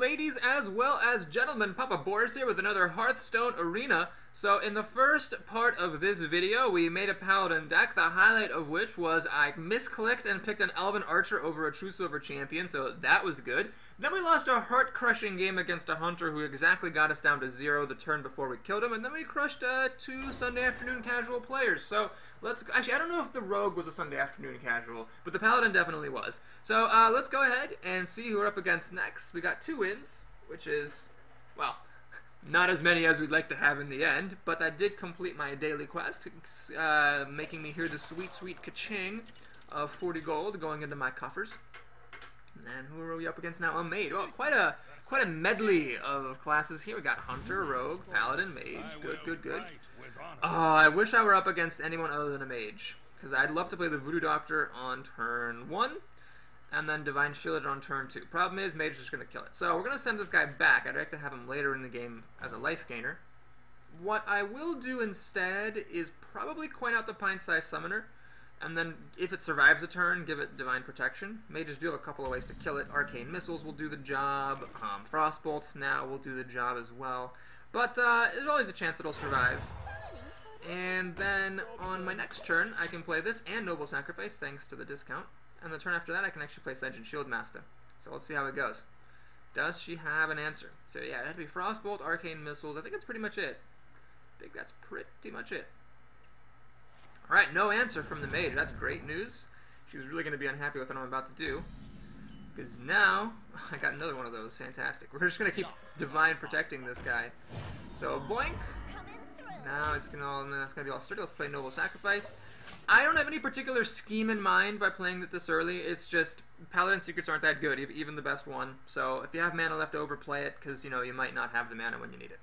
ladies as well as gentlemen, Papa Boris here with another Hearthstone Arena. So in the first part of this video, we made a Paladin deck, the highlight of which was I misclicked and picked an Elven Archer over a Truesilver Champion, so that was good. Then we lost a heart-crushing game against a Hunter who exactly got us down to 0 the turn before we killed him, and then we crushed 2 Sunday afternoon casual players. So let's actually, I don't know if the Rogue was a Sunday afternoon casual, but the Paladin definitely was. So let's go ahead and see who we're up against next. We got 2 wins, which is, well, not as many as we'd like to have in the end, but that did complete my daily quest, making me hear the sweet, sweet ka-ching of 40 gold going into my coffers. And who are we up against now? A mage. Oh, quite a medley of classes here. We got Hunter, Rogue, Paladin, Mage. Good, good, good. Oh, I wish I were up against anyone other than a mage, because I'd love to play the Voodoo Doctor on turn 1. And then Divine Shield on turn 2. Problem is, Mage is just going to kill it. So we're going to send this guy back. I'd like to have him later in the game as a life gainer. What I will do instead is probably coin out the Pint-Sized Summoner, and then if it survives a turn, give it Divine Protection. Mages do have a couple of ways to kill it. Arcane Missiles will do the job. Frostbolts now will do the job as well. But there's always a chance it'll survive. And then on my next turn, I can play this and Noble Sacrifice, thanks to the discount. And the turn after that, I can actually play Sedge and Shieldmaster. So let's see how it goes. Does she have an answer? So yeah, it had to be Frostbolt, Arcane Missiles. I think that's pretty much it. I think that's pretty much it. Alright, no answer from the Mage. That's great news. She was really going to be unhappy with what I'm about to do. Because now, I got another one of those. Fantastic. We're just going to keep Divine Protecting this guy. So, boink. Now it's that's going to be all sturdy. Let's play Noble Sacrifice. I don't have any particular scheme in mind by playing it this early. It's just Paladin Secrets aren't that good, even the best one. So if you have mana left over, play it, because you know you might not have the mana when you need it.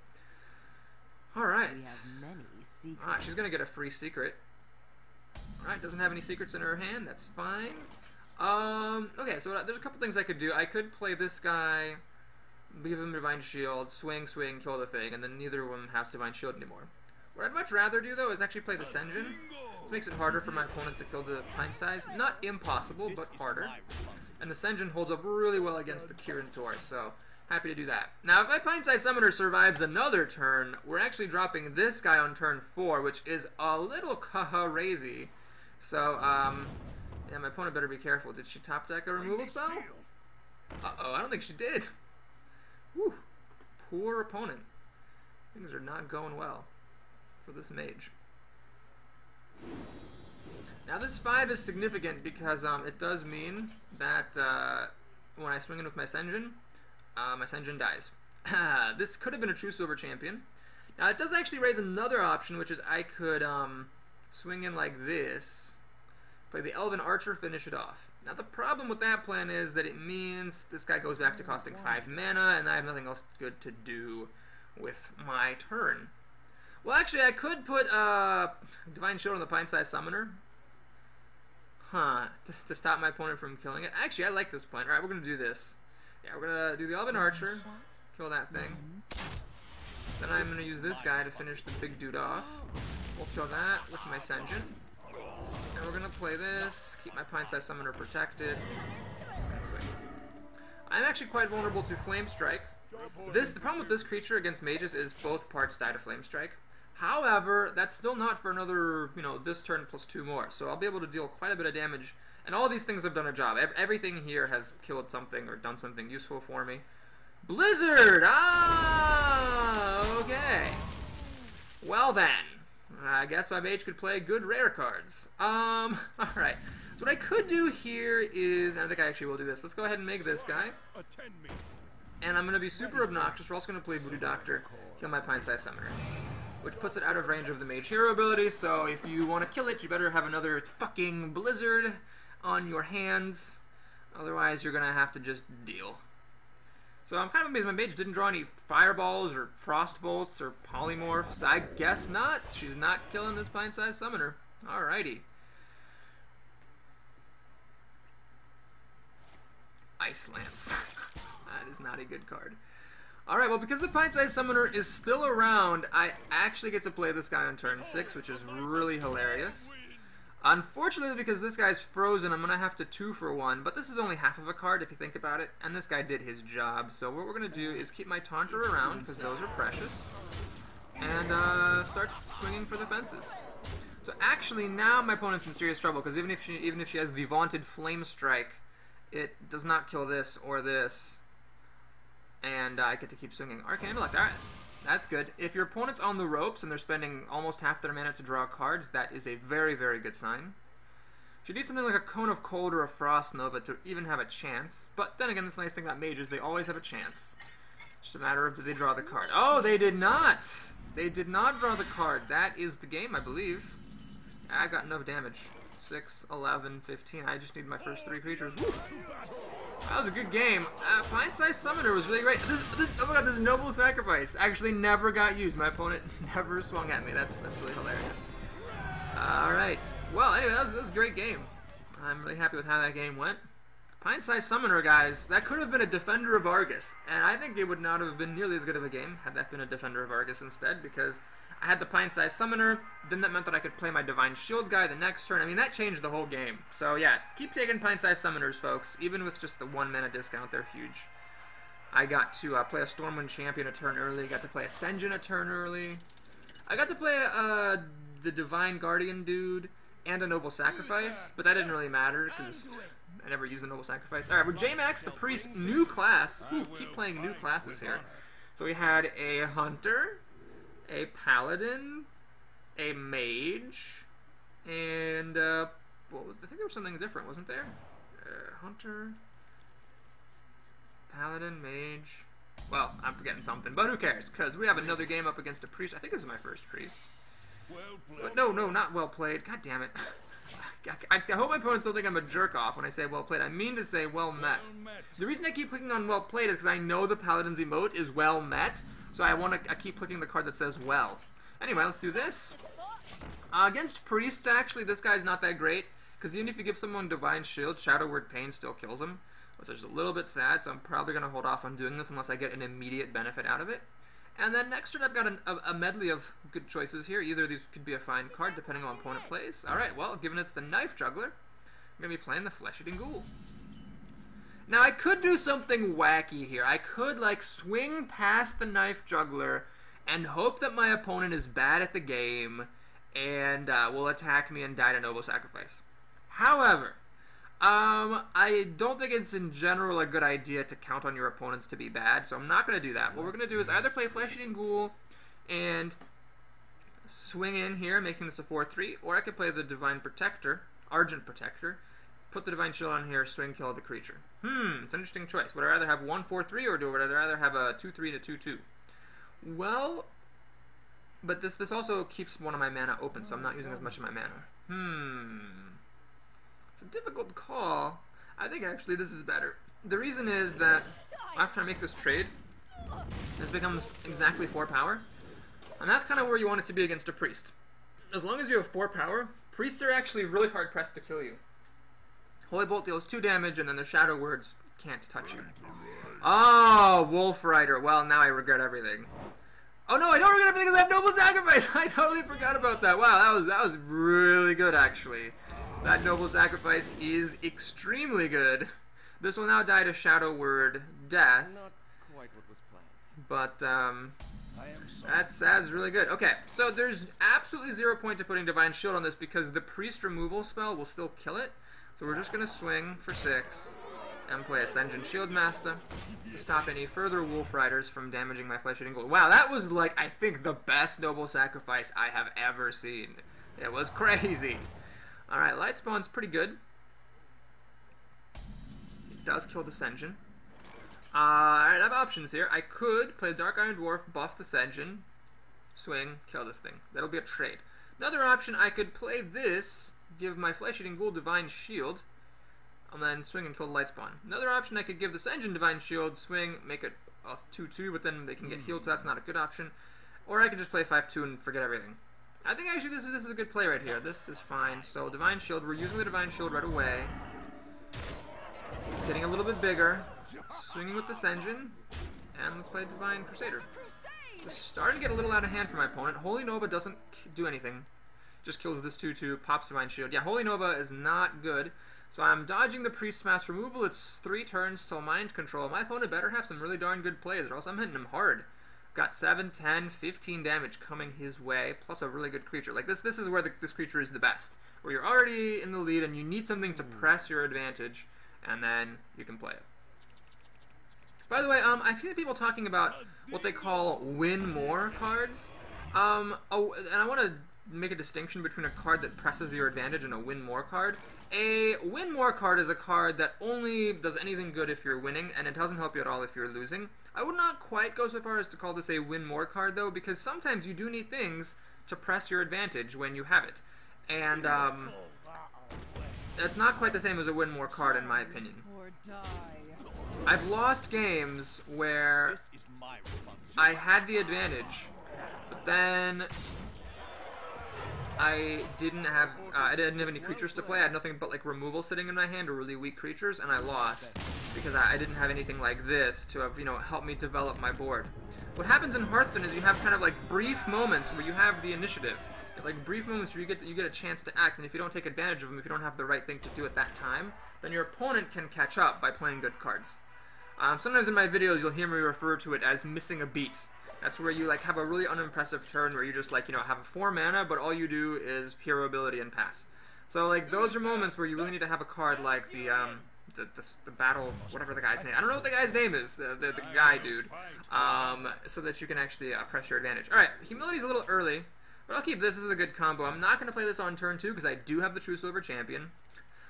All right. We have many secrets. Ah, she's gonna get a free secret. All right, doesn't have any secrets in her hand. That's fine. Okay, so there's a couple things I could do. I could play this guy, give him Divine Shield, swing, swing, kill the thing, and then neither of them has Divine Shield anymore. What I'd much rather do, though, is actually play the Senjin. This makes it harder for my opponent to kill the Pint-Size. Not impossible, but harder. And the Senjin holds up really well against the Kirin Tor, so happy to do that. Now, if my Pint-Size Summoner survives another turn, we're actually dropping this guy on turn 4, which is a little crazy. So, yeah, my opponent better be careful. Did she top deck a removal spell? Uh-oh, I don't think she did. Whew. Poor opponent. Things are not going well for this mage. Now this 5 is significant because it does mean that when I swing in with my Senjin dies. This could have been a Truesilver Champion. Now it does actually raise another option, which is I could swing in like this, play the Elven Archer, finish it off. Now the problem with that plan is that it means this guy goes back to costing 5 mana, and I have nothing else good to do with my turn. Well, actually, I could put Divine Shield on the Pint-Sized Summoner. To stop my opponent from killing it. Actually, I like this plan. Alright, we're going to do this. Yeah, we're going to do the Elven Archer, kill that thing. Then I'm going to use this guy to finish the big dude off. We'll kill that with my Senjin. And we're going to play this, keep my Pint-Sized Summoner protected, and swing. I'm actually quite vulnerable to Flame Strike. The problem with this creature against mages is both parts die to Flame Strike. However, that's still not for another, this turn plus 2 more. So I'll be able to deal quite a bit of damage. And all these things have done a job. Everything here has killed something or done something useful for me. Blizzard! Ah! Okay. Well then. I guess my mage could play good rare cards. Alright. So what I could do here is, I think I actually will do this. Let's go ahead and make this guy. And I'm going to be super obnoxious. We're also going to play Voodoo Doctor, kill my Pint-Sized Summoner, which puts it out of range of the Mage Hero ability, so if you want to kill it, you better have another fucking Blizzard on your hands. Otherwise, you're going to have to just deal. So I'm kind of amazed my Mage didn't draw any Fireballs or Frostbolts or Polymorphs. I guess not. She's not killing this Pint-Sized Summoner. Alrighty. Ice Lance. That is not a good card. Alright, well, because the Pint-Sized Summoner is still around, I actually get to play this guy on turn 6, which is really hilarious. Unfortunately, because this guy's frozen, I'm going to have to 2-for-1, but this is only half of a card if you think about it, and this guy did his job. So what we're going to do is keep my Taunter around, because those are precious, and start swinging for the fences. So actually, now my opponent's in serious trouble, because even if she has the vaunted Flame Strike, it does not kill this or this, and I get to keep swinging. Arcane Intellect, alright. That's good. If your opponent's on the ropes and they're spending almost half their mana to draw cards, that is a very, very good sign. She needs something like a Cone of Cold or a Frost Nova to even have a chance. But then again, this nice thing about mages, they always have a chance. It's just a matter of, do they draw the card? Oh, they did not! They did not draw the card. That is the game, I believe. I got enough damage. 6, 11, 15. I just need my first 3 creatures. Woo! That was a good game. Pint-sized Summoner was really great. Oh my god, this Noble Sacrifice actually never got used. My opponent never swung at me. That's really hilarious. Alright. Well, anyway, that was a great game. I'm really happy with how that game went. Pint-sized Summoner, guys, that could have been a Defender of Argus. And I think it would not have been nearly as good of a game had that been a Defender of Argus instead, because I had the Pint-sized Summoner, then that meant that I could play my Divine Shield guy the next turn. I mean, that changed the whole game. So yeah, keep taking Pint-sized Summoners, folks. Even with just the 1 mana discount, they're huge. I got to play a Stormwind Champion a turn early, got to play a Sen'jin a turn early. I got to play the Divine Guardian dude and a Noble Sacrifice, but that didn't really matter, because I never used a Noble Sacrifice. Alright, we're J-Max, the Priest, new class. Ooh, keep playing new classes here. So we had a Hunter, a Paladin, a Mage, and what was, I think there was something different, wasn't there? Hunter, Paladin, Mage. Well, I'm forgetting something, but who cares? Because we have another game up against a Priest. I think this is my first Priest. But no, not well played. God damn it. I hope my opponents don't think I'm a jerk-off when I say well played. I mean to say well met. The reason I keep clicking on well played is because I know the Paladin's emote is well met. So I keep clicking the card that says well. Anyway, let's do this. Against Priests, actually, this guy's not that great, because even if you give someone Divine Shield, Shadow Word Pain still kills him, which is a little bit sad, so I'm probably going to hold off on doing this unless I get an immediate benefit out of it. And then next turn, I've got a medley of good choices here. Either of these could be a fine card, depending on what opponent plays. Alright, well, given it's the Knife Juggler, I'm going to be playing the Flesh-Eating Ghoul. Now, I could do something wacky here. I could, like, swing past the Knife Juggler and hope that my opponent is bad at the game and will attack me and die to Noble Sacrifice. However, I don't think it's in general a good idea to count on your opponents to be bad, so I'm not going to do that. What we're going to do is either play Flesh-Eating Ghoul and swing in here, making this a 4-3, or I could play the Divine Protector, Argent Protector, put the Divine Shield on here, swing, kill the creature. It's an interesting choice. Would I rather have 1-4-3 or would I rather have a 2-3 to 2-2? Well, but this also keeps one of my mana open, so I'm not using as much of my mana. It's a difficult call. I think actually this is better. The reason is that after I make this trade, this becomes exactly 4 power, and that's kind of where you want it to be against a Priest. As long as you have 4 power, Priests are actually really hard pressed to kill you. Holy Bolt deals 2 damage, and then the Shadow Words can't touch you. Oh, Wolf Rider. Well, now I regret everything. Oh no, I don't regret everything because I have Noble Sacrifice! I totally forgot about that. Wow, that was really good, actually. That Noble Sacrifice is extremely good. This will now die to Shadow Word Death. Not quite what was planned. But, that's really good. Okay, so there's absolutely 0 point to putting Divine Shield on this because the Priest removal spell will still kill it. So we're just going to swing for 6 and play a Sen'jin Shieldmaster to stop any further Wolf Riders from damaging my Flesh-Eating Ghoul. Wow, that was, like, I think the best Noble Sacrifice I have ever seen. It was crazy. Alright, Light Spawn's pretty good. It does kill the Sen'jin. Alright, I have options here. I could play Dark Iron Dwarf, buff the Sen'jin, swing, kill this thing. That'll be a trade. Another option, I could play this, give my Flesh-Eating Ghoul Divine Shield, and then swing and kill the Light Spawn. Another option, I could give the Sen'jin Divine Shield, swing, make it a 2-2, but then they can get healed, so that's not a good option. Or I could just play 5-2 and forget everything. I think actually this is a good play right here. This is fine. So Divine Shield, we're using the Divine Shield right away. It's getting a little bit bigger. Swinging with the Sen'jin, and let's play Divine Crusader. It's starting to get a little out of hand for my opponent. Holy Nova doesn't do anything. Just kills this 2/2, pops Divine Shield. Yeah, Holy Nova is not good. So I'm dodging the Priest Mass removal. It's 3 turns till Mind Control. My opponent better have some really darn good plays, or else I'm hitting him hard. Got 7, 10, 15 damage coming his way, plus a really good creature. Like, this is where this creature is the best. Where you're already in the lead and you need something to press your advantage, and then you can play it. By the way, I feel people talking about what they call win more cards. Oh, and I want to make a distinction between a card that presses your advantage and a win more card. A win more card is a card that only does anything good if you're winning, and it doesn't help you at all if you're losing. I would not quite go so far as to call this a win more card, though, because sometimes you do need things to press your advantage when you have it. And, that's not quite the same as a win more card, in my opinion. I've lost games where I had the advantage, but then I didn't have any creatures to play. I had nothing but like removal sitting in my hand or really weak creatures, and I lost because I didn't have anything like this to have, help me develop my board. What happens in Hearthstone is you have kind of like brief moments where you have the initiative, like brief moments where you get a chance to act, and if you don't take advantage of them, if you don't have the right thing to do at that time, then your opponent can catch up by playing good cards. Sometimes in my videos you'll hear me refer to it as missing a beat. That's where you like have a really unimpressive turn where you just like have a 4 mana, but all you do is hero ability and pass. So like those are moments where you really need to have a card like the battle, whatever the guy's name. I don't know what the guy's name is, the guy dude, so that you can actually press your advantage. All right, humility's a little early, but I'll keep this as a good combo. I'm not going to play this on turn 2 because I do have the Truesilver Champion.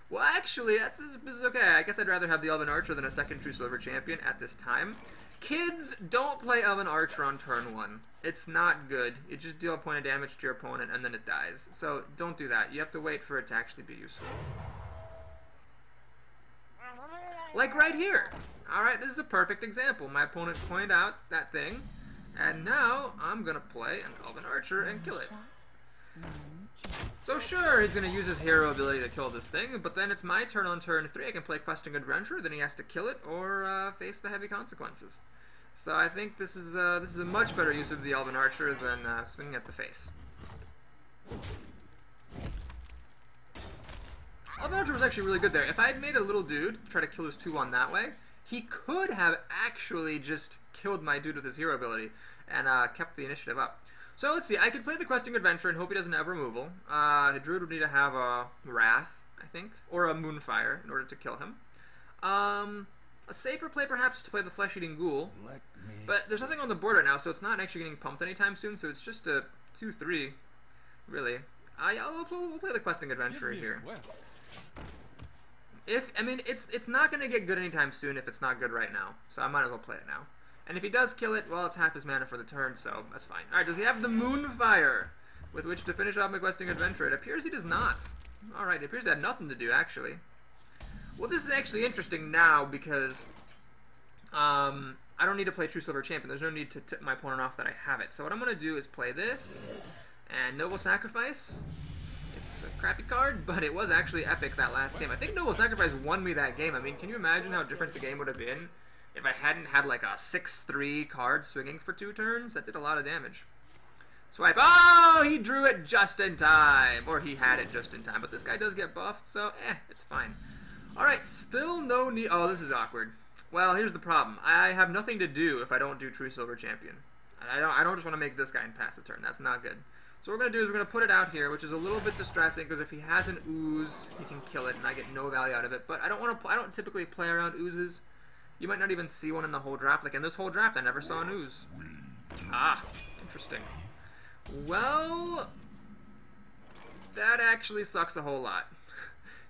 Well, actually, this is okay. I guess I'd rather have the Elven Archer than a second Truesilver Champion at this time. Kids, don't play Elven Archer on turn 1. It's not good. You just deal a point of damage to your opponent and then it dies. So don't do that. You have to wait for it to actually be useful. Like right here. Alright, this is a perfect example. My opponent pointed out that thing, and now I'm going to play an Elven Archer and kill it. So sure, he's going to use his hero ability to kill this thing, but then it's my turn on turn 3. I can play Questing Adventure, then he has to kill it or face the heavy consequences. So I think this is a much better use of the Elven Archer than swinging at the face. Elven Archer was actually really good there. If I had made a little dude try to kill his 2/1 that way, he could have actually just killed my dude with his hero ability and kept the initiative up. So let's see, I could play the Questing Adventure and hope he doesn't have removal. The Druid would need to have a Wrath, I think, or a Moonfire in order to kill him. A safer play perhaps is to play the Flesh-Eating Ghoul, but there's nothing on the board right now, so it's not actually getting pumped anytime soon, so it's just a 2/3, really. We'll play the Questing Adventure here. It's not going to get good anytime soon if it's not good right now, so I might as well play it now. And if he does kill it, well, it's half his mana for the turn, so that's fine. Alright, does he have the Moonfire with which to finish off my Questing Adventure? It appears he does not. Alright, it appears he had nothing to do, actually. Well, this is actually interesting now because I don't need to play Truesilver Champion. There's no need to tip my opponent off that I have it. So what I'm going to do is play this and Noble Sacrifice. It's a crappy card, but it was actually epic that last game. I think Noble Sacrifice won me that game. I mean, can you imagine how different the game would have been if I hadn't had like a 6/3 card swinging for 2 turns? That did a lot of damage. Swipe. Oh, he drew it just in time. Or he had it just in time. But this guy does get buffed, so it's fine. Alright, still no need. Oh, this is awkward. Well, here's the problem. I have nothing to do if I don't do Truesilver Champion. I don't just want to make this guy and pass the turn. That's not good. So what we're going to do is we're going to put it out here, which is a little bit distressing because if he has an ooze, he can kill it and I get no value out of it. But I don't typically play around oozes. You might not even see one in the whole draft. Like in this whole draft, I never saw an ooze. Ah, interesting. Well, that actually sucks a whole lot.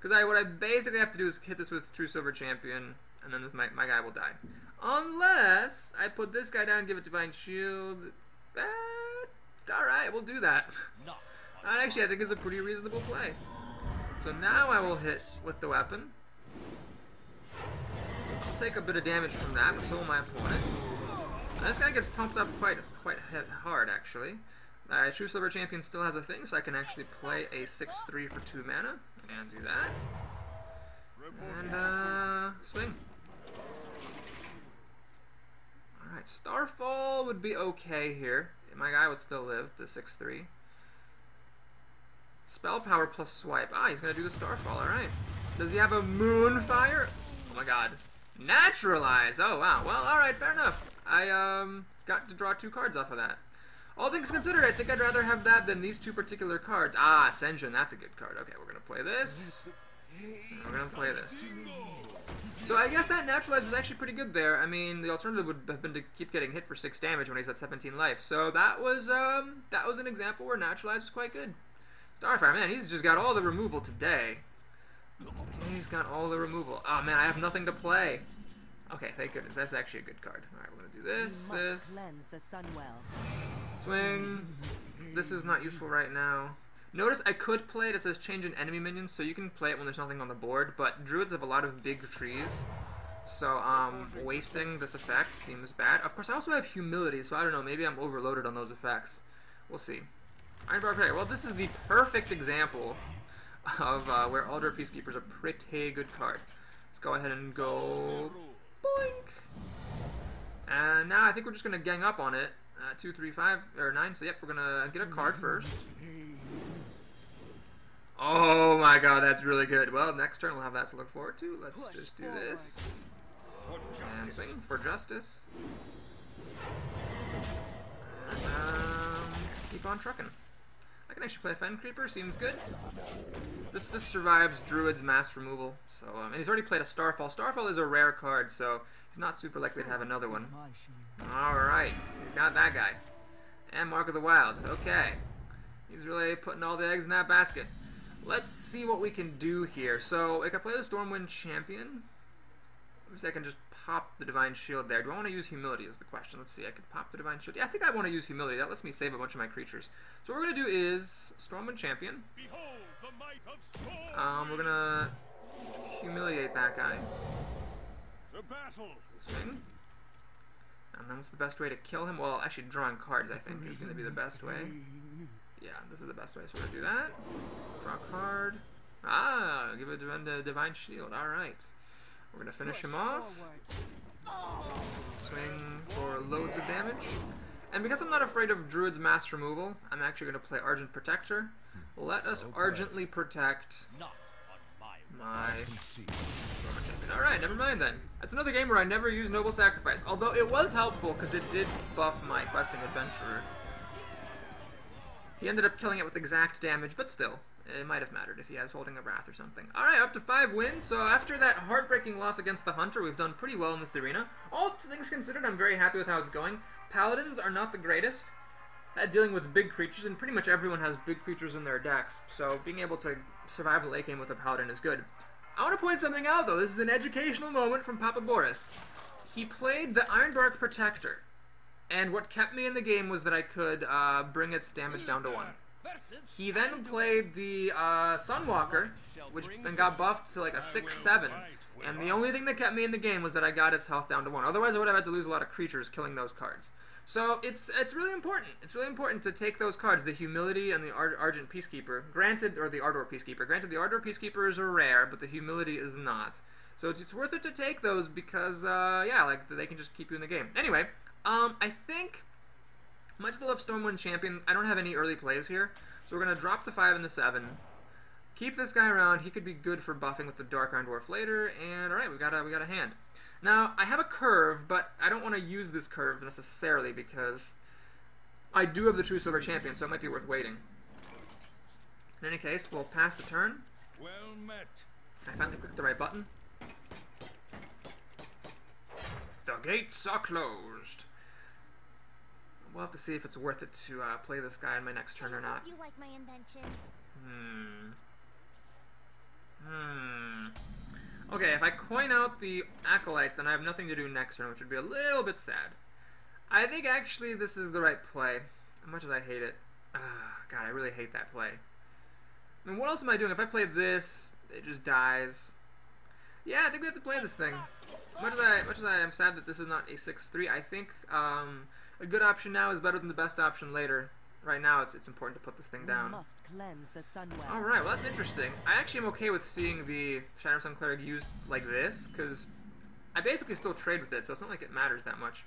Because what I basically have to do is hit this with Truesilver Champion, and then my guy will die. Unless I put this guy down and give it Divine Shield. Alright, we'll do that. That actually, I think, is a pretty reasonable play. So now I will hit with the weapon. I'll take a bit of damage from that, but so will my opponent. Now, this guy gets pumped up quite hard, actually. Truesilver Champion still has a thing, so I can actually play a 6/3 for 2 mana. And do that. And, swing. Alright, Starfall would be okay here. My guy would still live, the 6/3. Spell power plus swipe. Ah, he's gonna do the Starfall, alright. Does he have a Moonfire? Oh my god. Naturalize! Oh wow, well, alright, fair enough. I, got to draw 2 cards off of that. All things considered, I think I'd rather have that than these 2 particular cards. Ah, Ascension, that's a good card. Okay, we're gonna play this. We're gonna play this. So I guess that Naturalize was actually pretty good there. I mean, the alternative would have been to keep getting hit for 6 damage when he's at 17 life. So that was an example where Naturalize was quite good. Starfire, man, he's just got all the removal today. He's got all the removal. Oh man, I have nothing to play. Okay, thank goodness. That's actually a good card. Alright, we're gonna do this, this. Swing. This is not useful right now. Notice I could play it. It says change in enemy minions, so you can play it when there's nothing on the board, but druids have a lot of big trees, so wasting this effect seems bad. Of course, I also have humility, so I don't know, maybe I'm overloaded on those effects. We'll see. Ironbark Protector. Well, this is the perfect example of where Elder Peacekeeper is a pretty good card. Let's go ahead and go boink. And now I think we're just going to gang up on it. 2, 3, 5, or 9, so yep, we're going to get a card first. Oh my god, that's really good. Well, next turn we'll have that to look forward to. Let's just do this. And swing for justice. And, keep on trucking. I can actually play Fen Creeper, seems good. This survives Druid's mass removal. So, and he's already played a Starfall. Starfall is a rare card, so he's not super likely to have another one. Alright, he's got that guy. And Mark of the Wild, okay. He's really putting all the eggs in that basket. Let's see what we can do here. So, if I play the Stormwind Champion, obviously I can just pop the Divine Shield there. Do I want to use Humility is the question. Let's see, I could pop the Divine Shield. Yeah, I think I want to use Humility. That lets me save a bunch of my creatures. So what we're going to do is Stormwind Champion. We're going to humiliate that guy. Swing. And then what's the best way to kill him? Well, actually drawing cards, I think, is going to be the best way. Yeah, this is the best way. So we're going to do that. Draw a card. Ah, give it a Divine Shield. Alright. We're going to finish him off. Swing for loads of damage. And because I'm not afraid of Druid's mass removal, I'm actually going to play Argent Protector. Let us Argently protect my Stormwind Champion. Alright, never mind then. That's another game where I never used Noble Sacrifice. Although it was helpful because it did buff my Questing Adventurer. He ended up killing it with exact damage, but still, it might have mattered if he was holding a Wrath or something. Alright, up to 5 wins. So after that heartbreaking loss against the Hunter, we've done pretty well in this arena. All things considered, I'm very happy with how it's going. Paladins are not the greatest at dealing with big creatures, and pretty much everyone has big creatures in their decks, so being able to survive the late game with a Paladin is good. I want to point something out, though. This is an educational moment from Papa Boris. He played the Ironbark Protector, and what kept me in the game was that I could bring its damage down to 1. He then played the Sunwalker, which then got buffed to like a 6-7, and the only thing that kept me in the game was that I got its health down to 1. Otherwise, I would have had to lose a lot of creatures killing those cards. So it's really important. It's really important to take those cards, the Humility and the Argent Peacekeeper. Granted, or the Ardor Peacekeeper. Granted, the Ardor Peacekeeper is a rare, but the Humility is not. So it's worth it to take those because, yeah, like they can just keep you in the game. Anyway, I think, much as I love Stormwind Champion, I don't have any early plays here. So we're gonna drop the 5 and the 7. Keep this guy around. He could be good for buffing with the Dark Iron Dwarf later. And all right, we got a hand. Now, I have a curve, but I don't want to use this curve necessarily because I do have the Truesilver Champion, so it might be worth waiting. In any case, we'll pass the turn. Well met. I finally clicked the right button. The gates are closed. We'll have to see if it's worth it to play this guy on my next turn or not. You like my invention? Okay, if I coin out the Acolyte, then I have nothing to do next turn, which would be a little bit sad. I think actually this is the right play, as much as I hate it. God, I really hate that play. I mean, what else am I doing? If I play this, it just dies. Yeah, I think we have to play this thing. Much as I am sad that this is not a 6-3, I think a good option now is better than the best option later. Right now, it's important to put this thing down. Alright, well that's interesting. I actually am okay with seeing the Shadow Sun Cleric used like this, because I basically still trade with it, so it's not like it matters that much.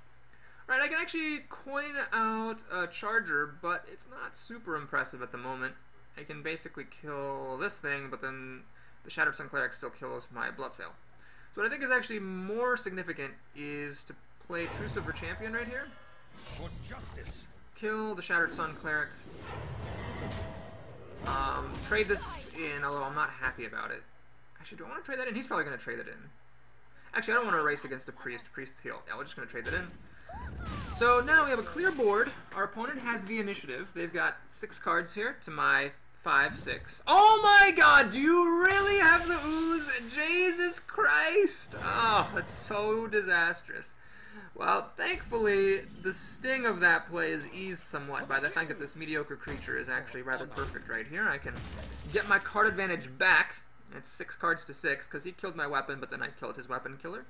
Alright, I can actually coin out a Charger, but it's not super impressive at the moment. I can basically kill this thing, but then the Shattered Sun Cleric still kills my Bloodsail. So what I think is actually more significant is to play Truesilver Champion right here. For justice. Kill the Shattered Sun Cleric. Trade this in, although I'm not happy about it. Actually, do I want to trade that in? He's probably going to trade it in. Actually, I don't want to race against a priest. Priest's heal. Yeah, we're just going to trade that in. So now we have a clear board. Our opponent has the initiative. They've got 6 cards here to my 5, 6. Oh my god, do you really have the ooze? Jesus Christ! Oh, that's so disastrous. Well, thankfully, the sting of that play is eased somewhat by the fact that this mediocre creature is actually rather perfect right here. I can get my card advantage back. It's 6 cards to 6, because he killed my weapon, but then I killed his weapon killer.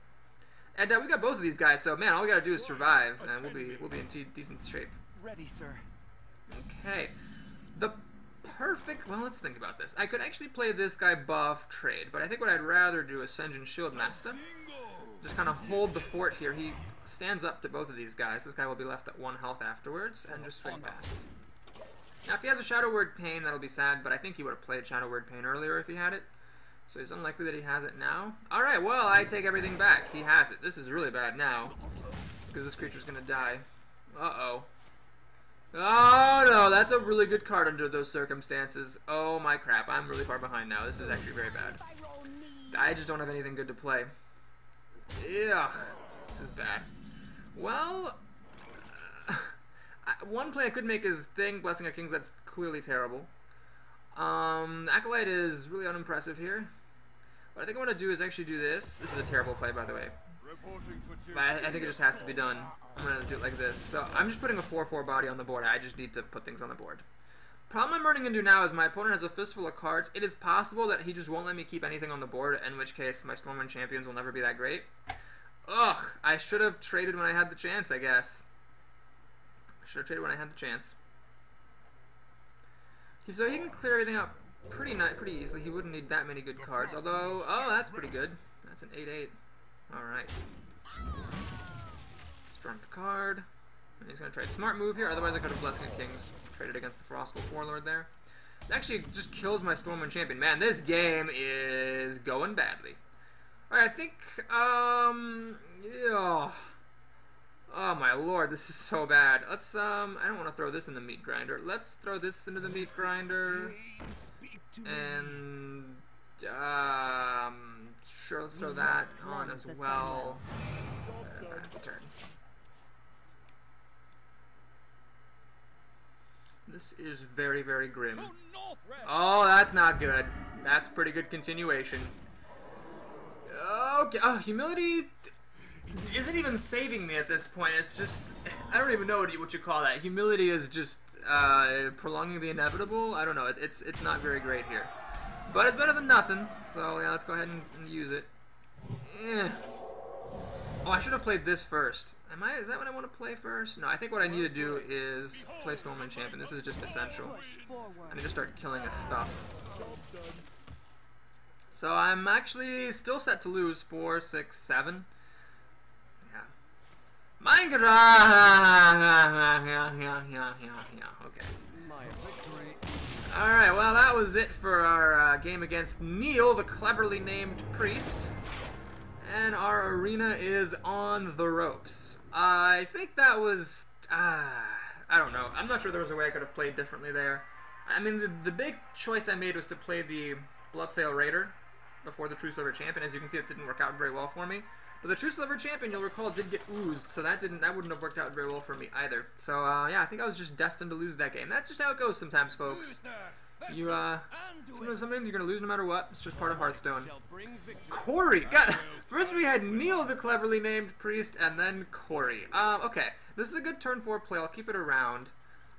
And we got both of these guys, so man, all we gotta do is survive, and we'll be in decent shape. Ready, sir. Okay. The perfect... Well, let's think about this. I could actually play this guy buff trade, but I think what I'd rather do is Sen'jin Shieldmaster. Just kind of hold the fort here. He stands up to both of these guys. This guy will be left at 1 health afterwards, and just swing past. Now, if he has a Shadow Word Pain, that'll be sad, but I think he would have played Shadow Word Pain earlier if he had it. So it's unlikely that he has it now. Alright, well, I take everything back. He has it. This is really bad now, because this creature's going to die. Uh-oh. Oh, no, that's a really good card under those circumstances. Oh, my crap. I'm really far behind now. This is actually very bad. I just don't have anything good to play. Ugh. This is bad. Well, one play I could make is Thing, Blessing of Kings. That's clearly terrible. Acolyte is really unimpressive here. What I think I want to do is actually do this. This is a terrible play, by the way. But I think it just has to be done. I'm going to do it like this. So I'm just putting a 4/4 body on the board. I just need to put things on the board. Problem I'm running into now is my opponent has a fistful of cards. It is possible that he just won't let me keep anything on the board, in which case my Stormwind Champions will never be that great. Ugh, I should have traded when I had the chance, I guess. I should have traded when I had the chance. So he can clear everything up pretty easily. He wouldn't need that many good cards. Although, oh, that's pretty good. That's an 8/8. Alright. Stormed a card. And he's going to try a smart move here. Otherwise I could have Blessing of Kings. Traded against the Frostful Warlord there. It actually just kills my Stormwind Champion. Man, this game is going badly. Alright, I think, yeah. Oh my lord, this is so bad. Let's, I don't want to throw this in the meat grinder. Let's throw this into the meat grinder. And, sure, let's throw that on as well. And that's the turn. This is very, very grim. Oh, that's not good. That's pretty good continuation. Okay, oh, Humility isn't even saving me at this point. It's just, I don't even know what you call that. Humility is just prolonging the inevitable. I don't know. It's not very great here. But it's better than nothing. So yeah, let's go ahead and use it. Eh. Oh, I should have played this first. Is that what I want to play first? No, I think what I need to do is play Stormwind Champion. This is just essential. I need to start killing his stuff. So I'm actually still set to lose 4, 6, 7. Yeah. Mind control. Okay. Alright, well that was it for our game against Neil, the cleverly named priest. And our arena is on the ropes. I think that was, I don't know. I'm not sure there was a way I could have played differently there. I mean, the big choice I made was to play the Bloodsail Raider before the Truesilver Champion. As you can see, it didn't work out very well for me. But the Truesilver Champion, you'll recall, did get oozed, so that wouldn't have worked out very well for me either. So, yeah, I think I was just destined to lose that game. That's just how it goes sometimes, folks. Sometimes you're gonna lose no matter what. It's just part of Hearthstone. Corey! God, first we had Neil, the cleverly named priest, and then Corey. Okay. This is a good turn 4 play. I'll keep it around.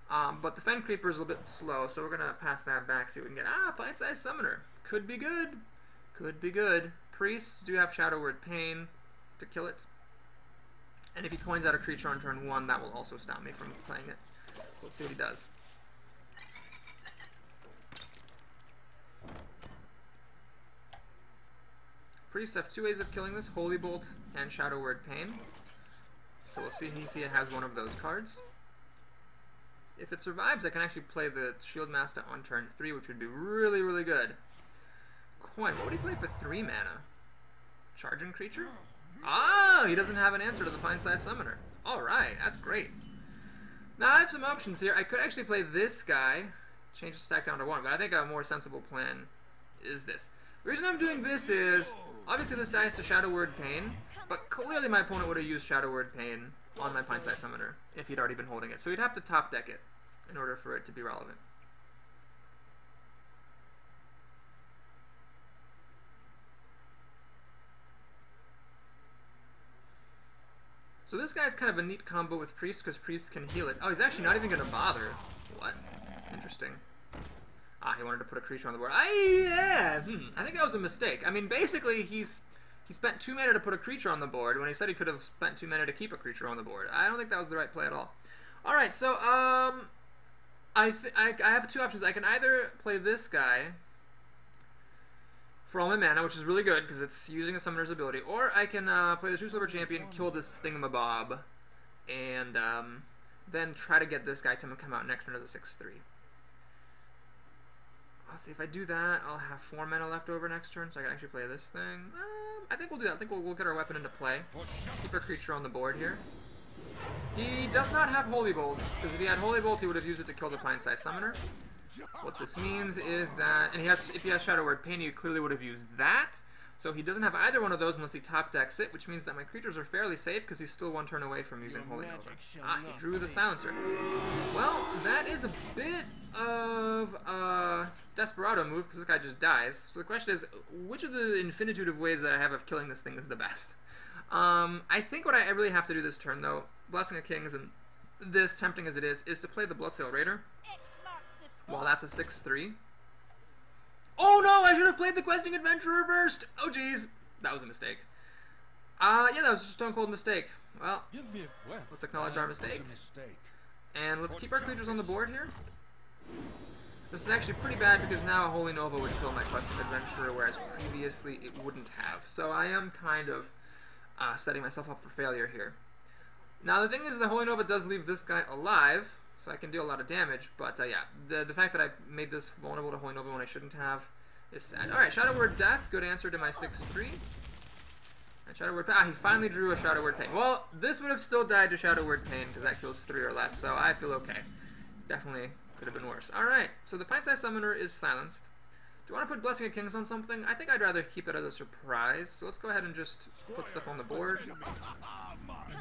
But the Fen Creeper is a little bit slow, so we're gonna pass that back, see what we can get. Pint-sized Summoner. Could be good. Could be good. Priests do have Shadow Word Pain to kill it. And if he coins out a creature on turn 1, that will also stop me from playing it. So let's see what he does. Priests have 2 ways of killing this, Holy Bolt and Shadow Word Pain. So we'll see if he has one of those cards. If it survives, I can actually play the Shield Master on turn 3, which would be really, really good. Coin, what would he play for 3 mana? Charging creature? Ah, he doesn't have an answer to the Pine-Sized Summoner. Alright, that's great. Now I have some options here. I could actually play this guy, change the stack down to 1, but I think a more sensible plan is this. The reason I'm doing this is, obviously this dies to Shadow Word Pain, but clearly my opponent would have used Shadow Word Pain on my Pine-Sized Summoner if he'd already been holding it. So he'd have to top deck it in order for it to be relevant. So this guy's kind of a neat combo with Priest, because Priest can heal it. Oh, he's actually not even going to bother. What? Interesting. Ah, he wanted to put a creature on the board. I think that was a mistake. I mean, basically, he spent 2 mana to put a creature on the board when he said he could have spent 2 mana to keep a creature on the board. I don't think that was the right play at all. Alright, so, I have 2 options. I can either play this guy for all my mana, which is really good because it's using a summoner's ability, or I can play the Truesilver Champion, kill this thingamabob, and then try to get this guy to come out next turn as a 6/3. Let's see, if I do that, I'll have 4 mana left over next turn, so I can actually play this thing. I think we'll do that. I think we'll get our weapon into play. Keep our creature on the board here. He does not have Holy Bolt, because if he had Holy Bolt, he would have used it to kill the Pine-Sized Summoner. What this means is that, and if he has Shadow Word Pain, he clearly would have used that. So he doesn't have either one of those unless he top decks it, which means that my creatures are fairly safe because he's still 1 turn away from using Holy Nova. Ah, he drew the Silencer. Well, that is a bit of a desperado move because this guy just dies. So the question is, which of the infinitude of ways that I have of killing this thing is the best? I think what I really have to do this turn, though, Blessing of Kings and this, tempting as it is to play the Bloodsail Raider. Well, that's a 6/3. Oh no, I should have played the Questing Adventurer first! Oh jeez, that was a mistake. Yeah, that was just a stone cold mistake. Well, let's acknowledge our mistake. And let's keep our creatures on the board here. This is actually pretty bad because now a Holy Nova would kill my Questing Adventurer, whereas previously it wouldn't have. So I am kind of setting myself up for failure here. Now the thing is, the Holy Nova does leave this guy alive, so I can deal a lot of damage, but yeah, the fact that I made this vulnerable to Holy Nova when I shouldn't have is sad. Alright, Shadow Word Death, good answer to my 6/3. And Shadow Word Pain, he finally drew a Shadow Word Pain. Well, this would have still died to Shadow Word Pain, because that kills 3 or less, so I feel okay. Definitely could have been worse. Alright, so the Pine-Sized Summoner is silenced. Do you want to put Blessing of Kings on something? I think I'd rather keep it as a surprise, so let's go ahead and just put stuff on the board.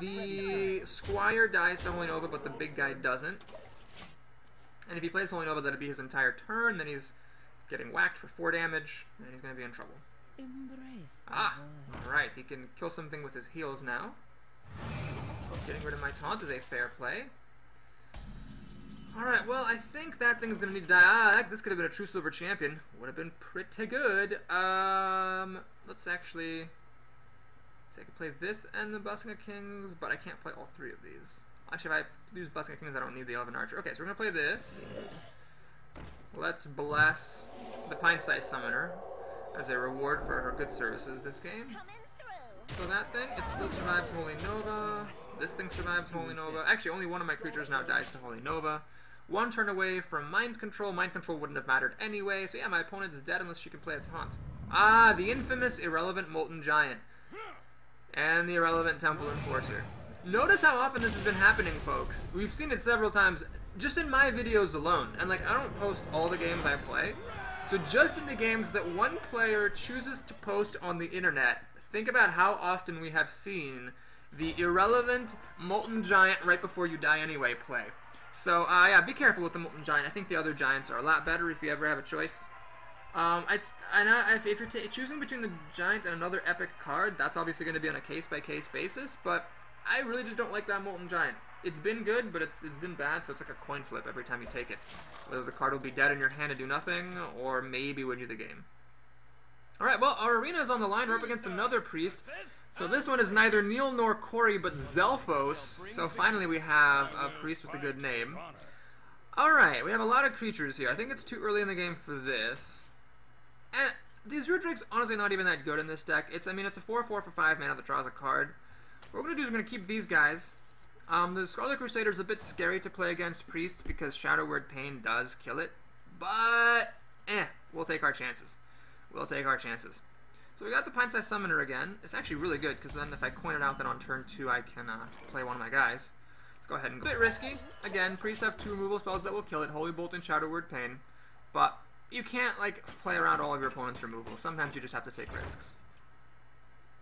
The Squire dies to Holy Nova, but the big guy doesn't. And if he plays Holy Nova, that'd be his entire turn, then he's getting whacked for 4 damage, and he's going to be in trouble. Alright, he can kill something with his heals now. Getting rid of my taunt is a fair play. Alright, well, I think that thing's going to need to die. This could have been a Truesilver Champion. Would have been pretty good. Let's actually... I could play this and the Blessing of Kings, but I can't play all 3 of these. Actually, if I use Blessing of Kings, I don't need the Elven Archer. Okay, so we're going to play this. Let's bless the Pine-Sized Summoner as a reward for her good services this game. So that thing, it still survives Holy Nova. This thing survives Holy Nova. Actually, only one of my creatures now dies to Holy Nova. 1 turn away from Mind Control. Mind Control wouldn't have mattered anyway. So yeah, my opponent is dead unless she can play a taunt. Ah, the infamous Irrelevant Molten Giant. And the Irrelevant Temple Enforcer. Notice how often this has been happening, folks. We've seen it several times, just in my videos alone. And like, I don't post all the games I play. So just in the games that one player chooses to post on the internet, think about how often we have seen the Irrelevant Molten Giant right before you die anyway play. So yeah, be careful with the Molten Giant. I think the other giants are a lot better if you ever have a choice. If you're choosing between the Giant and another epic card, that's obviously going to be on a case-by-case basis, but I really just don't like that Molten Giant. It's been good, but it's been bad, so it's like a coin flip every time you take it. Whether the card will be dead in your hand and do nothing, or maybe win you the game. Alright, well, our arena is on the line. We're up against another priest. So this one is neither Neil nor Corey, but Zelphos. So finally we have a priest with a good name. Alright, we have a lot of creatures here. I think it's too early in the game for this. And these Root Drake's honestly not even that good in this deck. I mean, it's a 4/4 for 5 mana that draws a card. What we're going to do is we're going to keep these guys. The Scarlet Crusader is a bit scary to play against priests because Shadow Word Pain does kill it, but we'll take our chances. We'll take our chances. So we got the Pint-Sized Summoner again. It's actually really good because then if I coin it out, then on turn 2 I can play one of my guys. Let's go ahead and go. A bit risky. Again, priests have 2 removal spells that will kill it, Holy Bolt and Shadow Word Pain, but you can't like play around all of your opponent's removal. Sometimes you just have to take risks.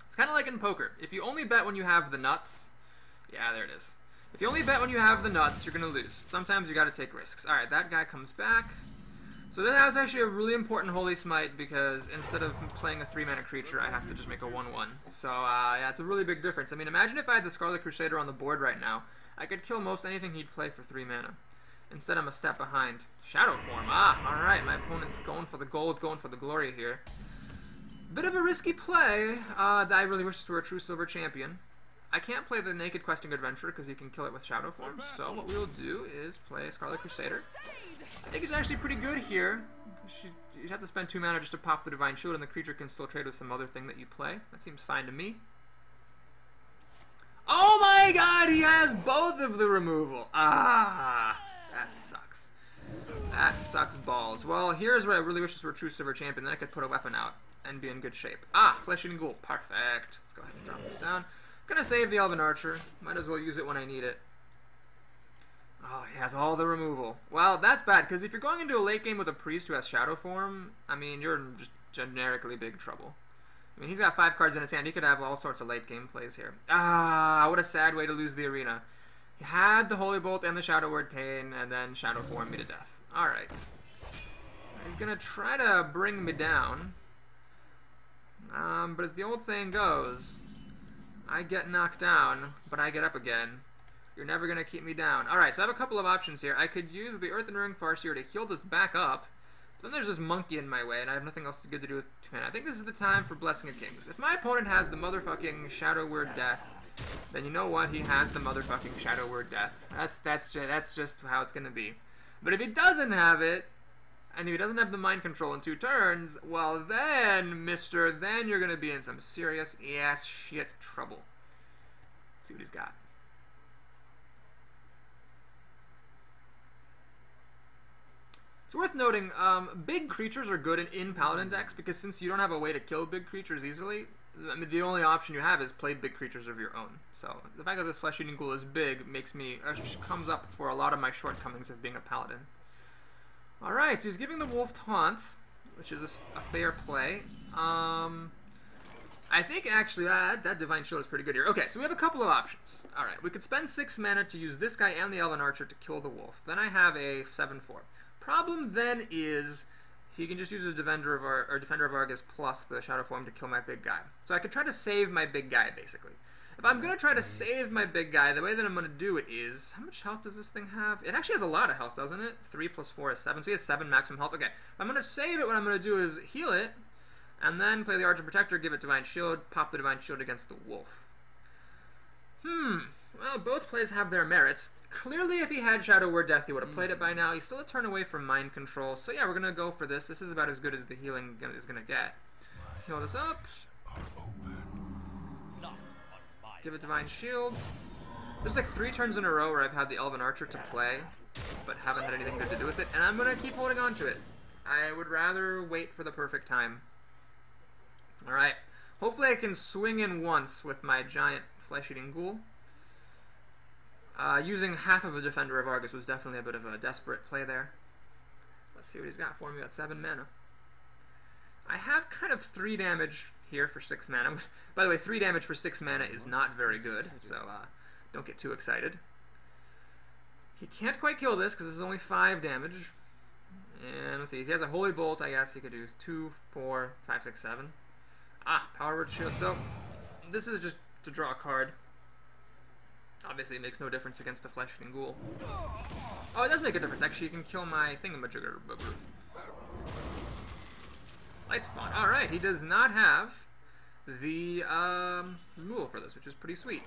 It's kind of like in poker. If you only bet when you have the nuts, yeah, there it is. If you only bet when you have the nuts, you're going to lose. Sometimes you got to take risks. Alright, that guy comes back. So that was actually a really important Holy Smite because instead of playing a 3-mana creature, I have to just make a 1-1. So, yeah, it's a really big difference. I mean, imagine if I had the Scarlet Crusader on the board right now. I could kill most anything he'd play for 3 mana. Instead, I'm a step behind. Shadow Form. Alright, my opponent's going for the gold, going for the glory here. Bit of a risky play that I really wish were a Truesilver Champion. I can't play the Naked Questing Adventurer because he can kill it with Shadow Form, so what we'll do is play Scarlet Crusader. I think he's actually pretty good here. You have to spend 2 mana just to pop the Divine Shield, and the creature can still trade with some other thing that you play. That seems fine to me. Oh my god, he has both of the removal! That sucks. That sucks balls. Well, here's where I really wish this were a Truesilver Champion, then I could put a weapon out and be in good shape. Flesh-Eating Ghoul. Perfect. Let's go ahead and drop this down. Gonna save the Elven Archer. Might as well use it when I need it. Oh, he has all the removal. Well, that's bad, because if you're going into a late game with a priest who has Shadow Form, I mean, you're in just generically big trouble. I mean, he's got 5 cards in his hand. He could have all sorts of late game plays here. What a sad way to lose the arena. He had the Holy Bolt and the Shadow Word Pain, and then Shadow Form me to death. Alright. He's gonna try to bring me down. But as the old saying goes, I get knocked down, but I get up again. You're never going to keep me down. Alright, so I have a couple of options here. I could use the Earthen Ring Farseer to heal this back up. But then there's this monkey in my way, and I have nothing else good to do with 2 mana. I think this is the time for Blessing of Kings. If my opponent has the motherfucking Shadow Word Death, then you know what? He has the motherfucking Shadow Word Death. That's just how it's going to be. But if he doesn't have it, and if he doesn't have the Mind Control in 2 turns, well then, mister, then you're going to be in some serious ass shit trouble. Let's see what he's got. It's worth noting, big creatures are good in Paladin decks because since you don't have a way to kill big creatures easily, I mean, the only option you have is play big creatures of your own. So the fact that this Flesh-Eating Ghoul is big makes me comes up for a lot of my shortcomings of being a Paladin. Alright, so he's giving the Wolf Taunt, which is a fair play. I think actually that Divine Shield is pretty good here. Okay, so we have a couple of options. Alright, we could spend 6 mana to use this guy and the Elven Archer to kill the Wolf. Then I have a 7/4. Problem then is he can just use his Defender of Argus plus the Shadow Form to kill my big guy. So I could try to save my big guy, basically. If I'm going to try to save my big guy, the way that I'm going to do it is... How much health does this thing have? It actually has a lot of health, doesn't it? 3 plus 4 is 7, so he has 7 maximum health. Okay, if I'm going to save it, what I'm going to do is heal it, and then play the Archer Protector, give it Divine Shield, pop the Divine Shield against the Wolf. Well, both plays have their merits. Clearly, if he had Shadow Word Death, he would have played it by now. He's still a turn away from Mind Control, so yeah, we're going to go for this. This is about as good as the healing is going to get. Let's heal this up. Give it Divine Shield. There's like 3 turns in a row where I've had the Elven Archer to play, but haven't had anything good to do with it, and I'm going to keep holding on to it. I would rather wait for the perfect time. Alright. Hopefully I can swing in once with my giant Flesh-Eating Ghoul. Using half of a Defender of Argus was definitely a bit of a desperate play there. Let's see what he's got for me. Got 7 mana. I have kind of 3 damage here for 6 mana. By the way, 3 damage for 6 mana is not very good, so don't get too excited. He can't quite kill this because this is only 5 damage. And let's see, if he has a Holy Bolt, I guess he could do 2, 4, 5, 6, 7. Power Word Shield. So, this is just to draw a card. Obviously, it makes no difference against the Flesh-Eating Ghoul. Oh, it does make a difference. Actually, you can kill my thingamajigger. Light Spawn. Alright, he does not have the removal for this, which is pretty sweet.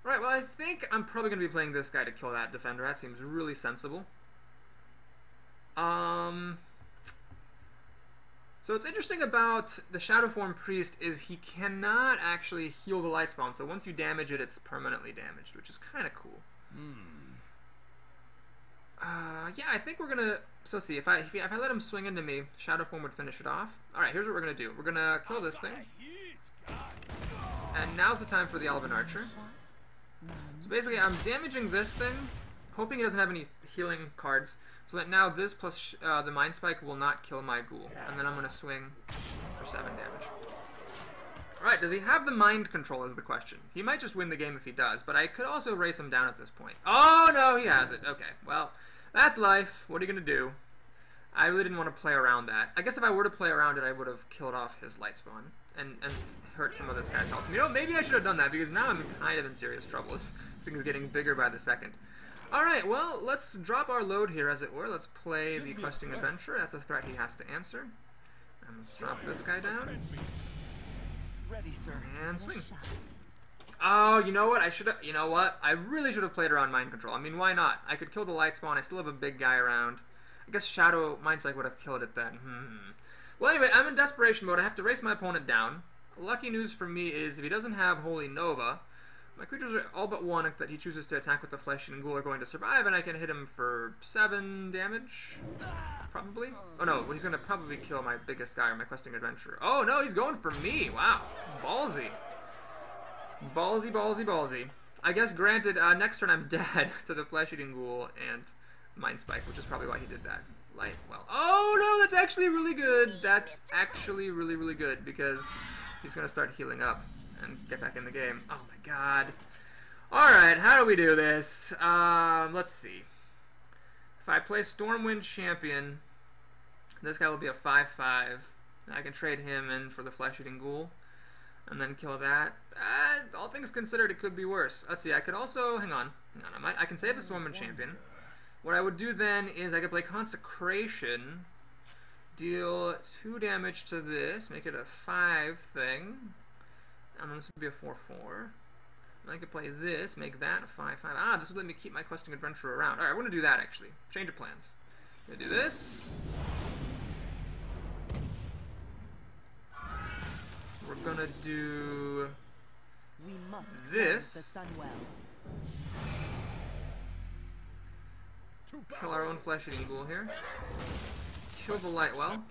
Alright, well, I think I'm probably going to be playing this guy to kill that Defender. That seems really sensible. So what's interesting about the Shadow Form Priest is he cannot actually heal the light spawn. So once you damage it, it's permanently damaged, which is kind of cool. Yeah, I think we're gonna. So see, if I let him swing into me, Shadow Form would finish it off. All right, here's what we're gonna do. We're gonna kill this thing, and now's the time for the Elven Archer. So basically, I'm damaging this thing, hoping it doesn't have any healing cards, so that now this plus the Mind Spike will not kill my ghoul, and then I'm gonna swing for 7 damage. All right, does he have the mind control is the question. He might just win the game if he does, but I could also race him down at this point. Oh, no, he has it. Okay, well, that's life. What are you going to do? I really didn't want to play around that. I guess if I were to play around it, I would have killed off his light spawn and hurt some of this guy's health. You know, maybe I should have done that, because now I'm kind of in serious trouble. This thing is getting bigger by the second. All right, well, let's drop our load here, as it were. Let's play the Questing Adventure. That's a threat he has to answer. And let's drop this guy down. Ready, sir. And swing. Oh, you know what? You know what? I really should have played around mind control. I mean, why not? I could kill the light spawn. I still have a big guy around. I guess Shadow Mind Spike would have killed it then. Well, anyway, I'm in desperation mode. I have to race my opponent down. Lucky news for me is if he doesn't have Holy Nova, my creatures are all but one that he chooses to attack with the Flesh and Ghoul are going to survive, and I can hit him for 7 damage. Probably. Oh no, he's going to probably kill my biggest guy or my Questing Adventurer. Oh no, he's going for me. Wow. Ballsy. Ballsy, ballsy, ballsy. I guess, granted, next turn I'm dead to the Flesh-Eating Ghoul and Mind Spike, which is probably why he did that. Well. Oh no, that's actually really good. That's actually really, really good, because he's going to start healing up and get back in the game. Oh my god. Alright, how do we do this? Let's see. If I play Stormwind Champion, this guy will be a 5/5. I can trade him in for the Flesh-Eating Ghoul, and then kill that. All things considered, it could be worse. Let's see, I could also, hang on, I can save the Stormwind Champion. What I would do then is I could play Consecration, deal 2 damage to this, make it a 5 thing, and then this would be a 4/4. I could play this, make that a 5/5. Ah, this would let me keep my Questing Adventurer around. Alright, we're going to do that, actually. Change of plans. I'm going to do this. We're going to do this. Kill our own Flesh-Eating Ghoul here. Kill the Lightwell.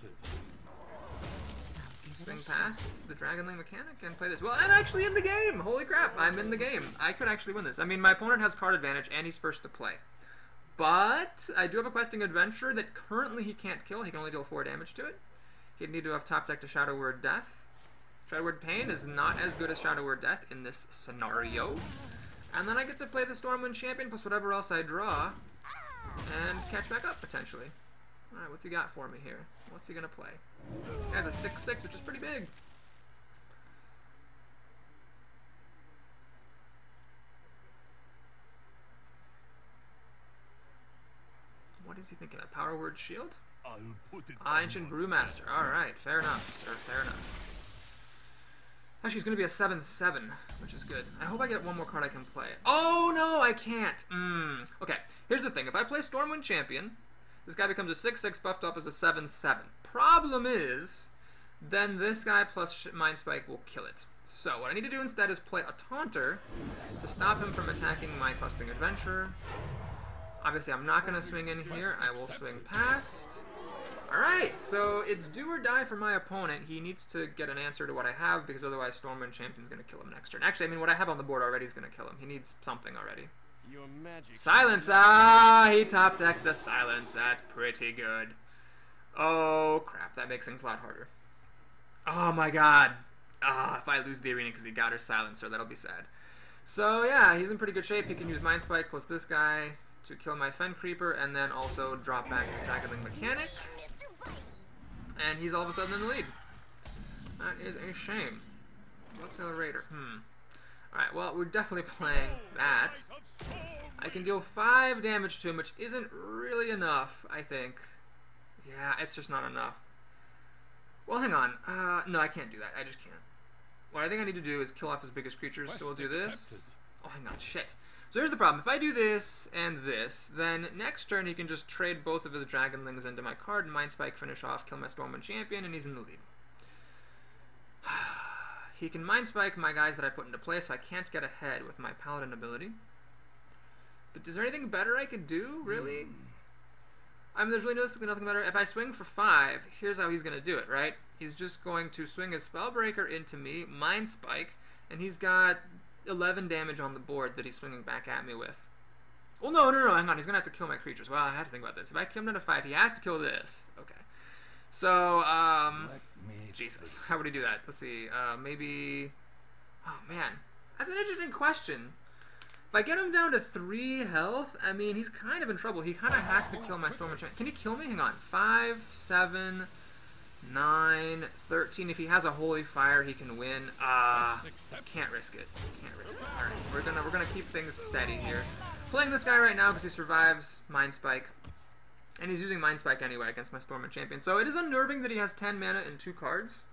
Swing past the Dragonling mechanic and play this. Well, I'm actually in the game! Holy crap, I'm in the game. I could actually win this. I mean, my opponent has card advantage and he's first to play. But I do have a Questing Adventurer that currently he can't kill. He can only deal 4 damage to it. He'd need to have top decked a Shadow Word Death. Shadow Word Pain is not as good as Shadow Word Death in this scenario. And then I get to play the Stormwind Champion plus whatever else I draw and catch back up, potentially. Alright, what's he got for me here? What's he gonna play? This guy's a 6/6, which is pretty big. What is he thinking? A Power Word Shield? Ancient Brewmaster. Alright, fair enough, sir, fair enough. Actually, it's going to be a 7/7, which is good. I hope I get one more card I can play. Oh, no, I can't. Okay, here's the thing. If I play Stormwind Champion, this guy becomes a 6/6 buffed up as a 7/7. Problem is, then this guy plus Mind Spike will kill it. So what I need to do instead is play a Taunter to stop him from attacking my Questing Adventurer. Obviously, I'm not going to swing in here. I will swing past. Alright, so it's do or die for my opponent. He needs to get an answer to what I have, because otherwise Stormwind Champion's going to kill him next turn. Actually, I mean, what I have on the board already is going to kill him. He needs something already. Your magic. Silence! Ah, he top decked the Silence. That's pretty good. Oh, crap. That makes things a lot harder. Oh, my God. Ah, if I lose the arena because he got her Silencer, that'll be sad. So, yeah, he's in pretty good shape. He can use Mind Spike plus this guy to kill my Fen Creeper, and then also drop back his Dragonling mechanic. And he's all of a sudden in the lead. That is a shame. What's the Raider? Alright, well, we're definitely playing that. I can deal 5 damage to him, which isn't really enough, I think. Yeah, it's just not enough. Well, hang on. No, I can't do that. I just can't. What I think I need to do is kill off his biggest creatures, so we'll do this. Oh, hang on. Shit. So here's the problem. If I do this and this, then next turn he can just trade both of his Dragonlings into my card and Mind Spike, finish off, kill my Stormwind Champion, and he's in the lead. He can Mind Spike my guys that I put into play, so I can't get ahead with my Paladin ability. But is there anything better I could do, really? I mean, there's really nothing better. If I swing for 5, here's how he's going to do it, right? He's just going to swing his Spellbreaker into me, Mind Spike, and he's got 11 damage on the board that he's swinging back at me with. Well, no, hang on. He's going to have to kill my creatures. Well, I have to think about this. If I come down to 5, he has to kill this. Okay. So, Jesus. How would he do that? Let's see. Maybe... Oh, man. That's an interesting question. If I get him down to 3 health, I mean, he's kind of in trouble. He kind of has to kill my Stormwind Champion. Can he kill me? Hang on. 5, 7, 9, 13. If he has a Holy Fire, he can win. Can't risk it. Can't risk it. All right, we're gonna keep things steady here. Playing this guy right now because he survives Mind Spike, and he's using Mind Spike anyway against my Stormwind Champion. So it is unnerving that he has 10 mana and 2 cards.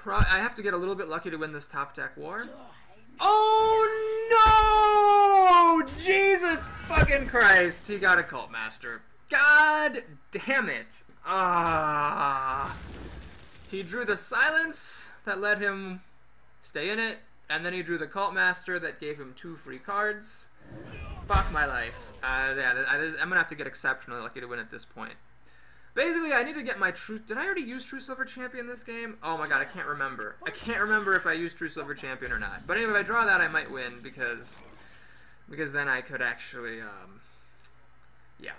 I have to get a little bit lucky to win this top deck war. Oh no! Jesus fucking Christ! He got a Cult Master. God damn it! He drew the Silence that let him stay in it, and then he drew the Cult Master that gave him 2 free cards. Fuck my life. Yeah, I'm gonna have to get exceptionally lucky to win at this point. Basically, I need to get my Did I already use Truesilver Champion this game? Oh my god, I can't remember. I can't remember if I used Truesilver Champion or not. But anyway, if I draw that, I might win because then I could actually, yeah.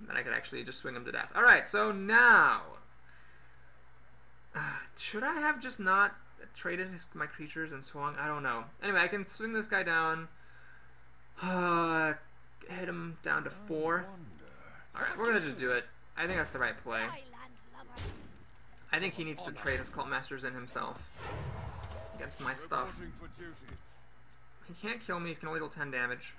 Then I could actually just swing him to death. Alright, so now... should I have just not traded my creatures and swung? I don't know. Anyway, I can swing this guy down. Hit him down to 4. Alright, we're gonna just do it. I think that's the right play. I think he needs to trade his Cult Masters in himself against my stuff. He can't kill me, he can only deal 10 damage.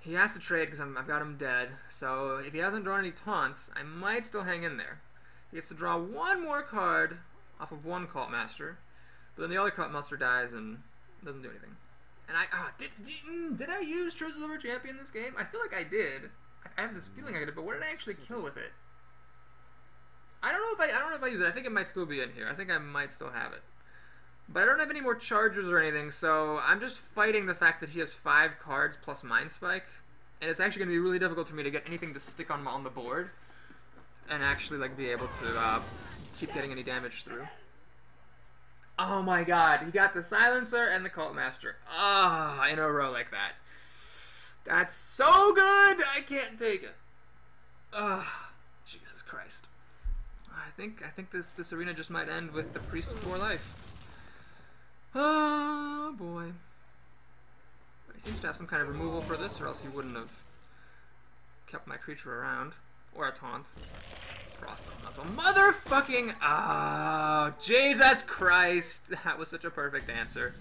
He has to trade because I've got him dead, so if he hasn't drawn any taunts, I might still hang in there. He gets to draw 1 more card off of 1 Cult Master, but then the other Cult Master dies and doesn't do anything. And did I use Truesilver Champion this game? I feel like I did. I have this feeling I did, but what did I actually kill with it? I don't know if I use it. I think it might still be in here. I think I might still have it. But I don't have any more chargers or anything, so I'm just fighting the fact that he has 5 cards plus Mind Spike, and it's actually going to be really difficult for me to get anything to stick on the board and actually like be able to keep getting any damage through. Oh my god, he got the Silencer and the Cult Master. In a row like that. That's so good! I can't take it. Jesus Christ. I think this arena just might end with the Priest of 4 life. Oh boy. But he seems to have some kind of removal for this, or else he wouldn't have kept my creature around. Or a taunt. Frost Elemental. Motherfucking... Oh, Jesus Christ. That was such a perfect answer.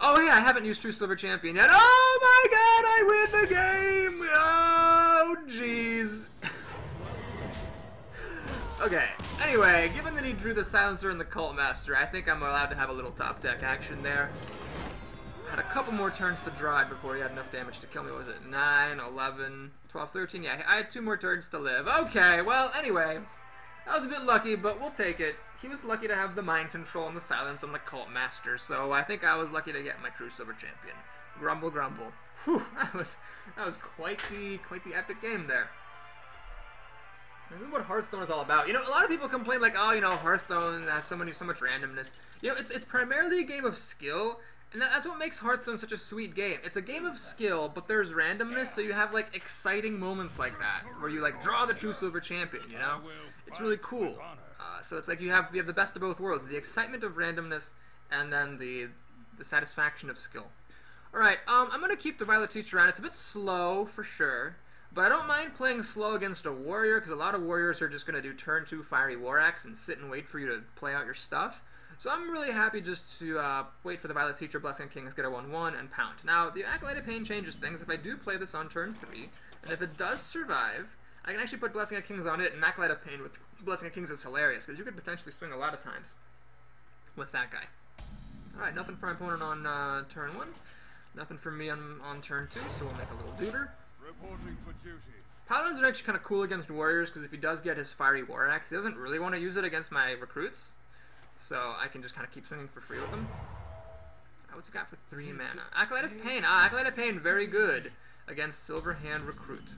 Oh yeah, I haven't used Truesilver Champion yet. Oh my god, I win the game! Oh, jeez. Okay, anyway, given that he drew the Silencer and the Cult Master, I think I'm allowed to have a little top deck action there. I had a couple more turns to draw it before he had enough damage to kill me. What was it? 9, 11, 12, 13? Yeah, I had 2 more turns to live. Okay, well, anyway, I was a bit lucky, but we'll take it. He was lucky to have the Mind Control and the Silence and the Cult Master, so I think I was lucky to get my Truesilver Champion. Grumble, grumble. Whew, that was quite the epic game there. This is what Hearthstone is all about. You know, a lot of people complain like, oh, you know, Hearthstone has so much randomness. You know, it's primarily a game of skill, and that's what makes Hearthstone such a sweet game. It's a game of skill, but there's randomness, so you have like exciting moments like that, where you like draw the Truesilver Champion, you know? It's really cool. So it's like you have the best of both worlds, the excitement of randomness, and then the satisfaction of skill. Alright, I'm going to keep the Violet Teacher around. It's a bit slow, for sure, but I don't mind playing slow against a warrior, because a lot of warriors are just going to do turn 2 Fiery War Axe and sit and wait for you to play out your stuff. So I'm really happy just to wait for the Violet Teacher, Blessing Kings, get a 1/1, and pound. Now, the Acolyte of Pain changes things. If I do play this on turn 3, and if it does survive, I can actually put Blessing of Kings on it, and Acolyte of Pain with Blessing of Kings is hilarious, because you could potentially swing a lot of times with that guy. Alright, nothing for my opponent on turn 1. Nothing for me on turn 2, so we'll make a little duder. Reporting for duty. Paladins are actually kind of cool against warriors, because if he does get his fiery war axe, he doesn't really want to use it against my recruits. So I can just kind of keep swinging for free with him. What's he got for 3 mana? Acolyte of Pain. Acolyte of Pain, very good against Silver Hand Recruit.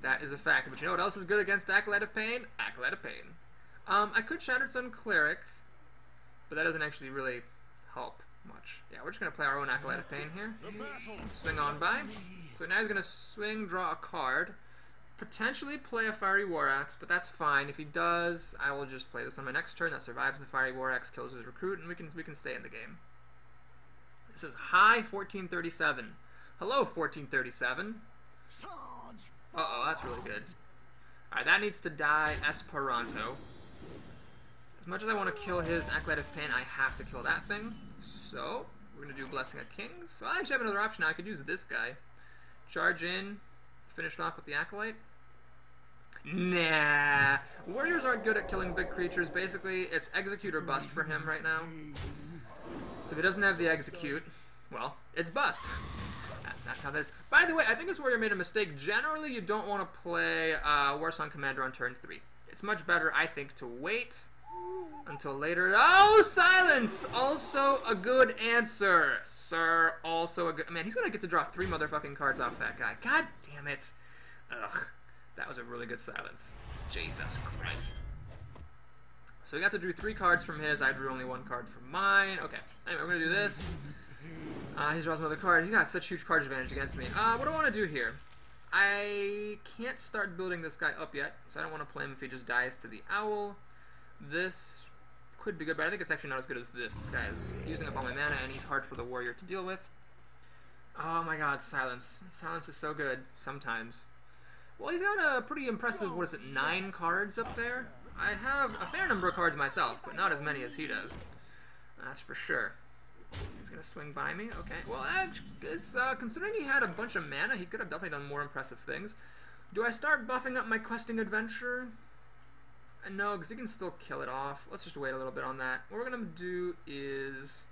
That is a fact. But you know what else is good against Acolyte of Pain? Acolyte of Pain. I could Shattered Sun Cleric, but that doesn't actually really help much. Yeah, we're just going to play our own Acolyte of Pain here. Swing on by. So now he's going to swing, draw a card. Potentially play a Fiery War Axe, but that's fine. If he does, I will just play this on my next turn. That survives the Fiery War Axe, kills his recruit, and we can stay in the game. This is High 1437. Hello, 1437. Uh-oh, that's really good. Alright, that needs to die, Esperanto. As much as I want to kill his Acolyte of Pain, I have to kill that thing. So, we're going to do Blessing of Kings. So I actually have another option now. I could use this guy. Charge in, finish it off with the Acolyte. Nah. Warriors aren't good at killing big creatures. Basically, it's execute or bust for him right now. So if he doesn't have the execute, well, it's bust. That's how that is. By the way, I think this warrior made a mistake. Generally, you don't want to play Warsong Commander on turn 3. It's much better, I think, to wait until later. Oh, silence! Also a good answer, sir. Also a good... Man, he's going to get to draw 3 motherfucking cards off that guy. God damn it. Ugh. That was a really good silence. Jesus Christ. So we got to drew 3 cards from his. I drew only 1 card from mine. Okay. Anyway, we're going to do this. He draws another card. He got such huge card advantage against me. What do I want to do here? I can't start building this guy up yet, so I don't want to play him if he just dies to the owl. This could be good, but I think it's actually not as good as this. This guy is using up all my mana, and he's hard for the warrior to deal with. Oh my god, silence. Silence is so good, sometimes. Well, he's got a pretty impressive, what is it, 9 cards up there? I have a fair number of cards myself, but not as many as he does. That's for sure. He's going to swing by me. Okay. Well, considering he had a bunch of mana, he could have definitely done more impressive things. Do I start buffing up my questing adventure? No, because he can still kill it off. Let's just wait a little bit on that. What we're going to do is...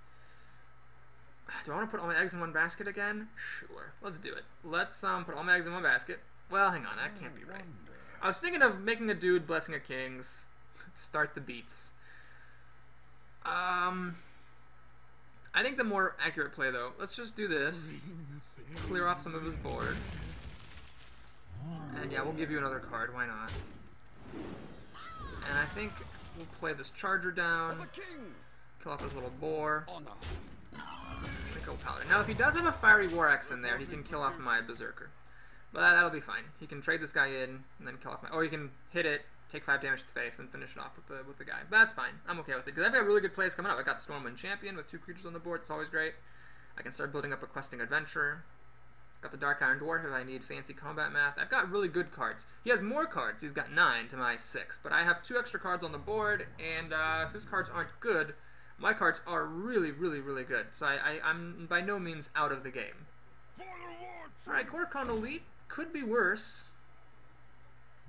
Do I want to put all my eggs in one basket again? Sure. Let's do it. Let's put all my eggs in one basket. Well, hang on. That can't be right. I was thinking of making a dude Blessing of Kings. Start the beats. I think the more accurate play, though, let's just do this. Clear off some of his board. And yeah, we'll give you another card. Why not? And I think we'll play this Charger down. Kill off his little boar. Go Paladin. Now, if he does have a Fiery War Axe in there, he can kill off my Berserker. But that'll be fine. He can trade this guy in and then kill off my... Or he can hit it, take 5 damage to the face, and finish it off with the guy. But that's fine. I'm okay with it. Because I've got really good plays coming up. I got Stormwind Champion with 2 creatures on the board. It's always great. I can start building up a questing adventure. Got the Dark Iron Dwarf if I need fancy combat math. I've got really good cards. He has more cards. He's got 9 to my 6. But I have 2 extra cards on the board, and if his cards aren't good, my cards are really, really, really good. So I'm by no means out of the game. Alright, Kor'kron Elite. Could be worse.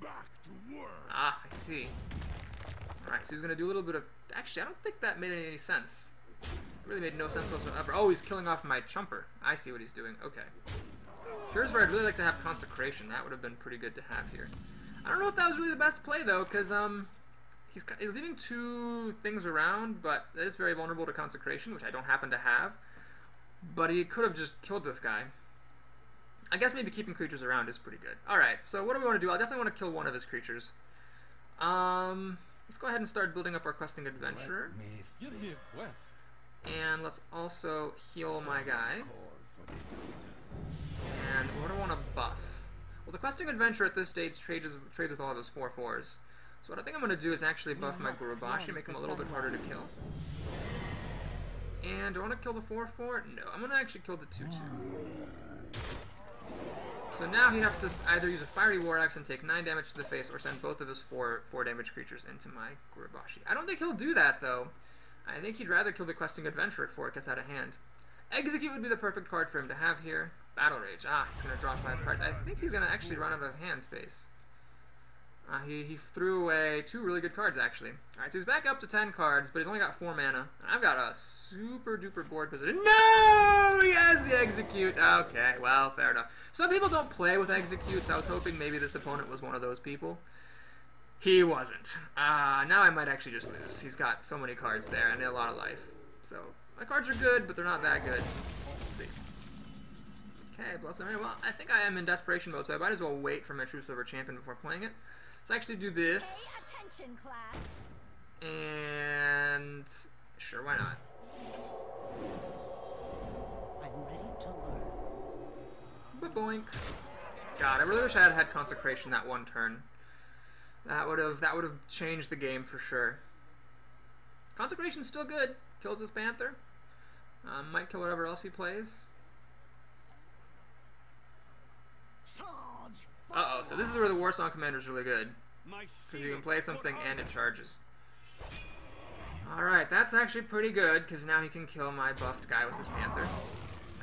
Back to work. Ah, I see. Alright, so he's going to do a little bit of... Actually, I don't think that made any sense. It really made no sense whatsoever. Oh, he's killing off my Chumper. I see what he's doing. Okay. Here's where I'd really like to have Consecration. That would have been pretty good to have here. I don't know if that was really the best play, though, because he's leaving 2 things around, but that is very vulnerable to Consecration, which I don't happen to have. But he could have just killed this guy. I guess maybe keeping creatures around is pretty good. Alright, so what do we want to do? I definitely want to kill one of his creatures. Let's go ahead and start building up our questing adventure. And let's also heal my guy. And what do I want to buff? Well, the questing adventure at this stage trades with all of his 4/4s. So what I think I'm going to do is actually buff my Gurubashi, make him a little bit harder to kill. And do I want to kill the 4/4? No, I'm going to actually kill the 2/2. So now he'd have to either use a Fiery War Axe and take 9 damage to the face, or send both of his 4 damage creatures into my Gurubashi. I don't think he'll do that, though. I think he'd rather kill the Questing Adventurer before it gets out of hand. Execute would be the perfect card for him to have here. Battle Rage. Ah, he's going to draw 5 cards. I think he's going to actually run out of hand space. He threw away 2 really good cards, actually. Alright, so he's back up to 10 cards, but he's only got 4 mana. And I've got a super duper board position. No! He has the execute! Okay, well, fair enough. Some people don't play with executes. I was hoping maybe this opponent was one of those people. He wasn't. Now I might actually just lose. He's got so many cards there and a lot of life. So, my cards are good, but they're not that good. Let's see. Okay, Bloodstone. Well, I think I am in desperation mode, so I might as well wait for my Truesilver Champion before playing it. Let's actually do this. Pay attention, class. And sure, why not? I'm ready to learn. Boink. God, I really wish I had had Consecration that one turn. That would have changed the game for sure. Consecration's still good. Kills his Panther. Might kill whatever else he plays. Uh-oh, so this is where the Warsong Commander is really good. Because you can play something and it charges. Alright, that's actually pretty good, because now he can kill my buffed guy with his Panther.